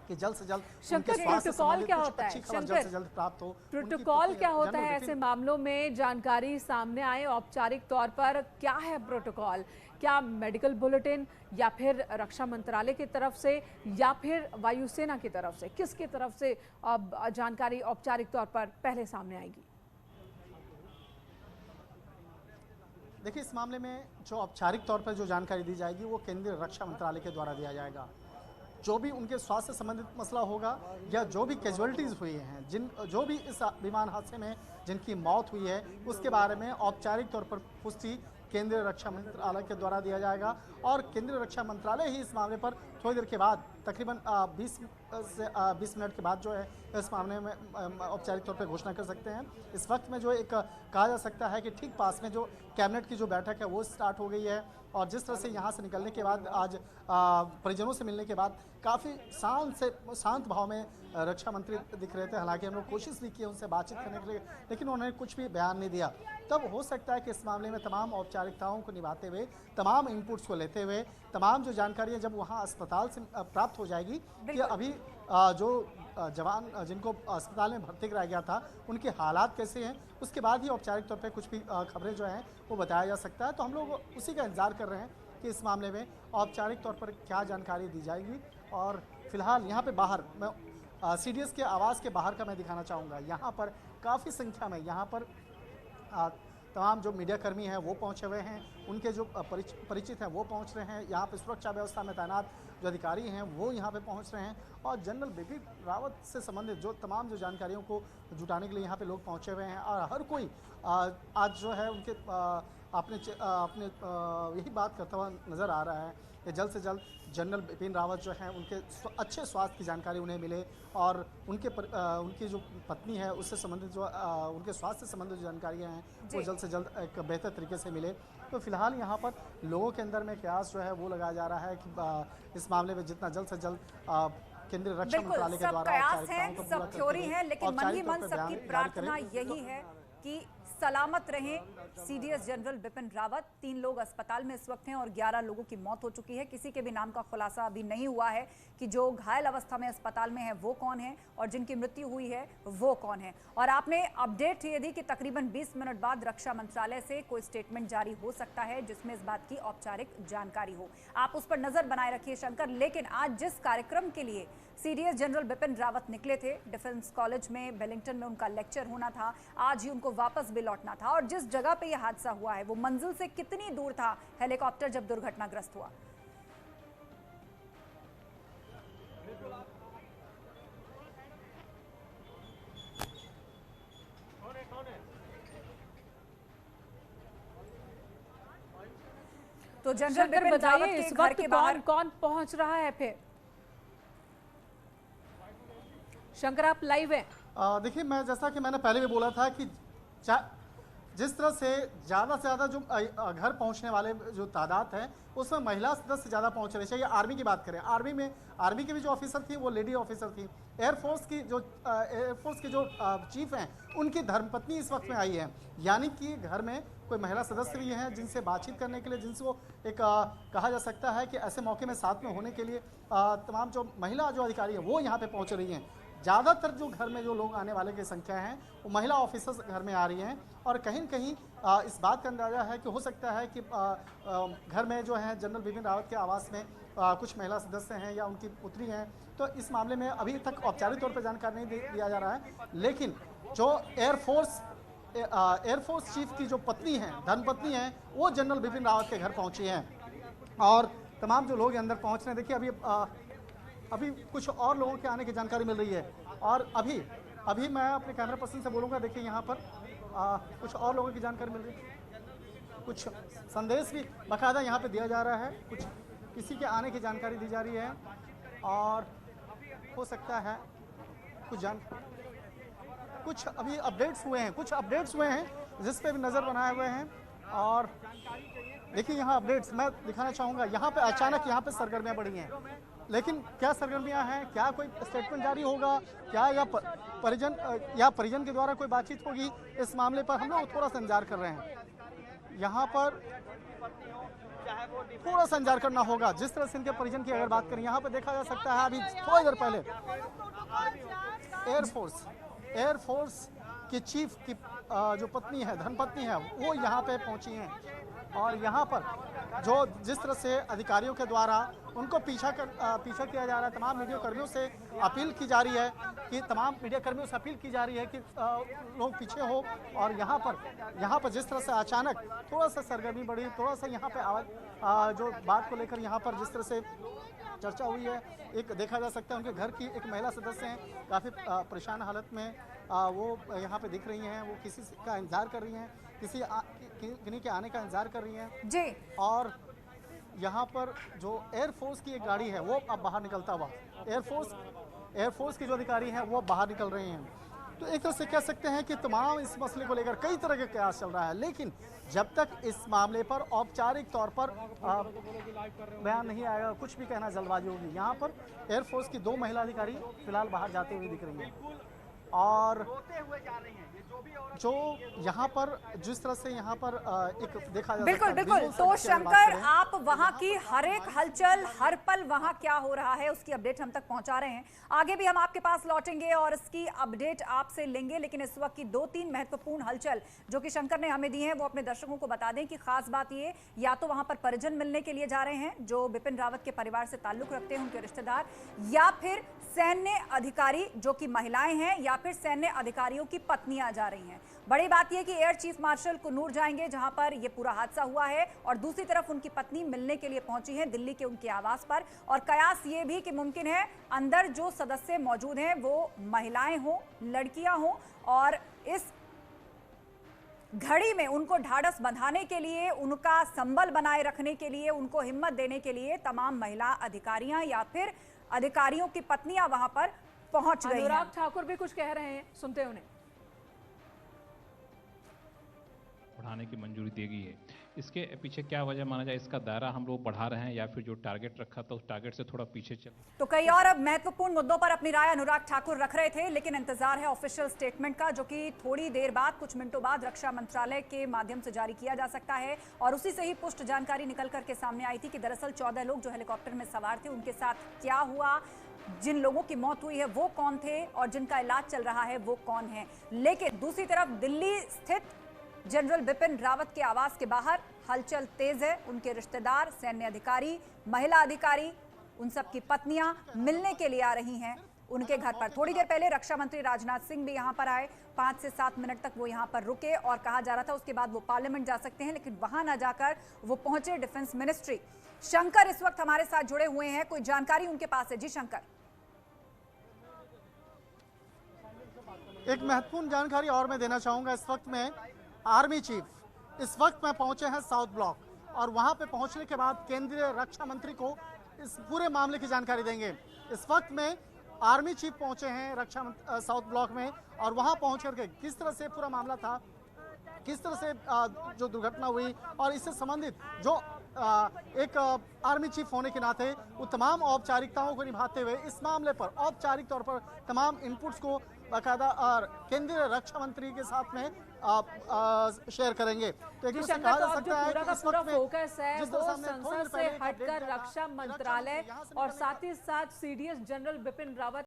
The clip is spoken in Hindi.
कि जल्द से जल्द शंकर, प्रोटोकॉल क्या होता है? जल्द से जल्द प्राप्त हो। प्रोटोकॉल क्या होता है ऐसे मामलों में? जानकारी सामने आए औपचारिक तौर पर, क्या है प्रोटोकॉल? क्या मेडिकल बुलेटिन या फिर रक्षा मंत्रालय की तरफ से या फिर वायुसेना की तरफ से, किसकी तरफ से अब जानकारी औपचारिक तौर पर पहले सामने आएगी? देखिए, इस मामले में जो औपचारिक तौर पर जो जानकारी दी जाएगी वो केंद्रीय रक्षा मंत्रालय के द्वारा दिया जाएगा। जो भी उनके स्वास्थ्य से संबंधित मसला होगा या जो भी कैजुअलिटीज़ हुई हैं, जो भी इस विमान हादसे में जिनकी मौत हुई है, उसके बारे में औपचारिक तौर पर पुष्टि केंद्रीय रक्षा मंत्रालय के द्वारा दिया जाएगा। और केंद्रीय रक्षा मंत्रालय ही इस मामले पर थोड़ी देर के बाद, तकरीबन 20 मिनट के बाद जो है इस मामले में औपचारिक तौर पर घोषणा कर सकते हैं। इस वक्त में जो एक कहा जा सकता है कि ठीक पास में जो कैबिनेट की जो बैठक है वो स्टार्ट हो गई है। और जिस तरह से यहाँ से निकलने के बाद आज परिजनों से मिलने के बाद काफ़ी शांत भाव में रक्षा मंत्री दिख रहे थे। हालांकि हम लोग कोशिश भी की उनसे बातचीत करने के लिए, लेकिन उन्होंने कुछ भी बयान नहीं दिया। तब हो सकता है कि इस मामले में तमाम औपचारिकताओं को निभाते हुए, तमाम इनपुट्स को लेते हुए, तमाम जो जानकारियाँ जब वहाँ अस्पताल से प्राप्त हो जाएगी कि अभी जो जवान जिनको अस्पताल में भर्ती कराया गया था उनके हालात कैसे हैं, उसके बाद ही औपचारिक तौर पे कुछ भी खबरें जो हैं वो बताया जा सकता है। तो हम लोग उसी का इंतजार कर रहे हैं कि इस मामले में औपचारिक तौर पर क्या जानकारी दी जाएगी। और फिलहाल यहाँ पे बाहर मैं CDS के आवास के बाहर का मैं दिखाना चाहूँगा। यहाँ पर काफ़ी संख्या में यहाँ पर तमाम जो मीडियाकर्मी हैं वो पहुँचे हुए हैं, उनके जो परिचित हैं वो पहुँच रहे हैं। यहाँ पे सुरक्षा व्यवस्था में तैनात जो अधिकारी हैं वो यहाँ पे पहुँच रहे हैं। और जनरल बिपिन रावत से संबंधित जो तमाम जो जानकारियों को जुटाने के लिए यहाँ पे लोग पहुँचे हुए हैं। और हर कोई आज जो है उनके अपने यही बात करता हुआ नज़र आ रहा है कि जल्द से जल्द जनरल बिपिन रावत जो हैं उनके अच्छे स्वास्थ्य की जानकारी उन्हें मिले और उनकी जो पत्नी है उससे संबंधित जो उनके स्वास्थ्य से संबंधित जानकारियाँ हैं वो जल्द से जल्द एक बेहतर तरीके से मिले। तो फिलहाल यहाँ पर लोगों के अंदर में कयास जो है वो लगाया जा रहा है कि इस मामले में जितना जल्द से जल्द केंद्रीय रक्षा मंत्रालय के द्वारा कयास है, सब थ्योरी है, लेकिन मन ही मन सबकी प्रार्थना यही है कि सलामत रहें CDS जनरल बिपिन रावत। 3 लोग अस्पताल में इस वक्त हैं और 11 लोगों की मौत हो चुकी है। किसी के भी नाम का खुलासा अभी नहीं हुआ है कि जो घायल अवस्था में अस्पताल में है वो कौन है और जिनकी मृत्यु हुई है वो कौन है। और आपने अपडेट ये दी कि तकरीबन 20 मिनट बाद रक्षा मंत्रालय से कोई स्टेटमेंट जारी हो सकता है जिसमें इस बात की औपचारिक जानकारी हो। आप उस पर नजर बनाए रखिए शंकर। लेकिन आज जिस कार्यक्रम के लिए CDS जनरल बिपिन रावत निकले थे, डिफेंस कॉलेज में वेलिंगटन में उनका लेक्चर होना था, आज ही उनको वापस भी लौटना था। और जिस जगह पे यह हादसा हुआ है वो मंजिल से कितनी दूर था हेलीकॉप्टर जब दुर्घटनाग्रस्त हुआ? तो जनरल बिपिन रावत के घर के बाहर कौन पहुंच रहा है? फिर शंकर आप लाइव हैं। देखिए, मैं जैसा कि मैंने पहले भी बोला था कि जिस तरह से ज़्यादा से ज़्यादा जो घर पहुंचने वाले जो तादाद है उसमें महिला सदस्य ज़्यादा पहुंच रहे। चाहिए आर्मी की बात करें, आर्मी की भी जो ऑफिसर थी वो लेडी ऑफिसर थी। एयरफोर्स की जो चीफ हैं उनकी धर्मपत्नी इस वक्त में आई है। यानी कि घर में कोई महिला सदस्य भी हैं जिनसे बातचीत करने के लिए, जिनसे वो एक कहा जा सकता है कि ऐसे मौके में साथ में होने के लिए तमाम जो महिला जो अधिकारी हैं वो यहाँ पे पहुँच रही हैं। ज़्यादातर जो घर में जो लोग आने वाले की संख्या है वो महिला ऑफिसर्स घर में आ रही हैं। और कहीं न कहीं इस बात का अंदाज़ा है कि हो सकता है कि घर में जो है जनरल बिपिन रावत के आवास में कुछ महिला सदस्य हैं या उनकी पुत्री हैं। तो इस मामले में अभी तक औपचारिक तौर पर जानकारी नहीं दिया जा रहा है। लेकिन जो एयरफोर्स चीफ की जो पत्नी हैं, धर्मपत्नी हैं, वो जनरल बिपिन रावत के घर पहुँची हैं और तमाम जो लोग अंदर पहुँच रहे हैं। देखिए, अभी कुछ और लोगों के आने की जानकारी मिल रही है। और अभी मैं अपने कैमरा पर्सन से बोलूँगा। देखिए, यहाँ पर कुछ और लोगों की जानकारी मिल रही है। कुछ संदेश भी बाकायदा यहाँ पे दिया जा रहा है, कुछ किसी के आने की जानकारी दी जा रही है। और हो सकता है कुछ अभी अपडेट्स हुए हैं जिस पे भी नज़र बनाए हुए हैं। और देखिए, यहाँ अपडेट्स मैं दिखाना चाहूँगा। यहाँ पे अचानक यहाँ पे सरगर्मियाँ बढ़ी हैं, लेकिन क्या सरगर्मियां हैं, क्या कोई स्टेटमेंट जारी होगा, क्या या परिजन के द्वारा कोई बातचीत होगी, इस मामले पर हम लोग थोड़ा सा इंतजार कर रहे हैं। यहाँ पर थोड़ा सा इंतजार करना होगा। जिस तरह से इनके परिजन की अगर बात करें, यहाँ पे देखा जा सकता है अभी थोड़ी देर पहले एयरफोर्स की चीफ की जो पत्नी है, धर्मपत्नी है, वो यहाँ पे पहुंची हैं और यहाँ पर जो जिस तरह से अधिकारियों के द्वारा उनको पीछा किया जा रहा है, तमाम मीडिया कर्मियों से अपील की जा रही है कि लोग पीछे हो। और यहाँ पर जिस तरह से अचानक थोड़ा सा सरगर्मी बढ़ी, थोड़ा सा यहाँ पे आवाज जो बात को लेकर यहाँ पर जिस तरह से चर्चा हुई है, एक देखा जा सकता है उनके घर की एक महिला सदस्य हैं, काफ़ी परेशान हालत में वो यहाँ पे दिख रही हैं। वो किसी का इंतजार कर रही हैं, किन्हीं के आने का इंतजार कर रही हैं जी। और यहाँ पर जो एयरफोर्स की एक गाड़ी है वो अब बाहर निकलता हुआ, एयरफोर्स के जो अधिकारी हैं वो बाहर निकल रहे हैं। तो एक तरह से कह सकते हैं कि तमाम इस मसले को लेकर कई तरह के कयास चल रहा है, लेकिन जब तक इस मामले पर औपचारिक तौर पर बयान नहीं आएगा, कुछ भी कहना जल्दबाजी होगी। यहाँ पर एयरफोर्स की 2 महिला अधिकारी फिलहाल बाहर जाते हुए दिख रही हैं और जो यहाँ पर जिस तरह से यहाँ पर एक देखा जा बिल्कुल बिल्कुल। तो शंकर, आप वहां की हर एक हलचल, हर पल वहां क्या हो रहा है उसकी अपडेट हम तक पहुंचा रहे हैं। आगे भी हम आपके पास लौटेंगे और इसकी अपडेट आपसे लेंगे, लेकिन इस वक्त की 2-3 महत्वपूर्ण हलचल जो कि शंकर ने हमें दी है वो अपने दर्शकों को बता दें कि खास बात ये, या तो वहां पर परिजन मिलने के लिए जा रहे हैं जो बिपिन रावत के परिवार से ताल्लुक रखते हैं, उनके रिश्तेदार, या फिर सैन्य अधिकारी जो कि महिलाएं हैं, या फिर सैन्य अधिकारियों की पत्नियां जा रही हैं। बड़ी बात यह कि एयर चीफ मार्शल कुन्नूर जाएंगे जहां पर यह पूरा हादसा हुआ है, और दूसरी तरफ उनकी पत्नी मिलने के लिए पहुंची है दिल्ली के उनके आवास पर। और कयास ये भी कि मुमकिन है अंदर जो सदस्य मौजूद हैं वो महिलाएं हों, लड़कियां हों, और इस घड़ी में उनको ढाढ़स बंधाने के लिए, उनका संबल बनाए रखने के लिए, उनको हिम्मत देने के लिए तमाम महिला अधिकारियां या फिर अधिकारियों की पत्नियां वहां पर पहुंच गई हैं। अनुराग ठाकुर भी कुछ कह रहे हैं, सुनते उन्हें। बढ़ाने की मंजूरी दी गई है, इसके पीछे क्या वजह माना जाए? इसका दायरा हम लोग बढ़ा रहे हैं या फिर जो टारगेट रखा था उस टारगेट से थोड़ा पीछे चल? तो कई और अब महत्वपूर्ण मुद्दों पर अपनी राय अनुराग ठाकुर रख रहे थे, लेकिन इंतजार है ऑफिशियल स्टेटमेंट का, जो कि थोड़ी देर बाद, कुछ मिनटों बाद रक्षा मंत्रालय के माध्यम से जारी किया जा सकता है। और उसी से ही पुष्ट जानकारी निकल करके सामने आई थी कि दरअसल 14 लोग जो हेलीकॉप्टर में सवार थे उनके साथ क्या हुआ, जिन लोगों की मौत हुई है वो कौन थे और जिनका इलाज चल रहा है वो कौन है। लेकिन दूसरी तरफ दिल्ली स्थित जनरल बिपिन रावत के आवास के बाहर हलचल तेज है। उनके रिश्तेदार, सैन्य अधिकारी, महिला अधिकारी, उन सब की पत्नियां मिलने के लिए आ रही हैं उनके घर पर। थोड़ी देर पहले रक्षा मंत्री राजनाथ सिंह भी यहां पर आए, 5 से 7 मिनट तक वो यहां पर रुके और कहा जा रहा था उसके बाद वो पार्लियामेंट जा सकते हैं, लेकिन वहां ना जाकर वो पहुंचे डिफेंस मिनिस्ट्री। शंकर इस वक्त हमारे साथ जुड़े हुए हैं, कोई जानकारी उनके पास है? जी शंकर। एक महत्वपूर्ण जानकारी और मैं देना चाहूंगा। इस वक्त में आर्मी चीफ इस वक्त में पहुंचे हैं साउथ ब्लॉक, और वहां पे पहुंचने के बाद केंद्रीय रक्षा मंत्री को इस पूरे मामले की जानकारी देंगे। इस वक्त में आर्मी चीफ पहुंचे हैं साउथ ब्लॉक में, और वहां पहुंच करके किस तरह से पूरा मामला था, किस तरह से जो दुर्घटना हुई और इससे संबंधित जो एक आर्मी चीफ होने के नाते वो तमाम औपचारिकताओं को निभाते हुए इस मामले पर औपचारिक तौर पर तमाम इनपुट्स को बाकायदा और केंद्रीय रक्षा मंत्री के साथ में शेयर करेंगे। तो एक तरह से कहा जा सकता है कि इस वक्त में फोकस है वो संसद से हटकर रक्षा मंत्रालय और साथ ही साथ सीडीएस जनरल बिपिन रावत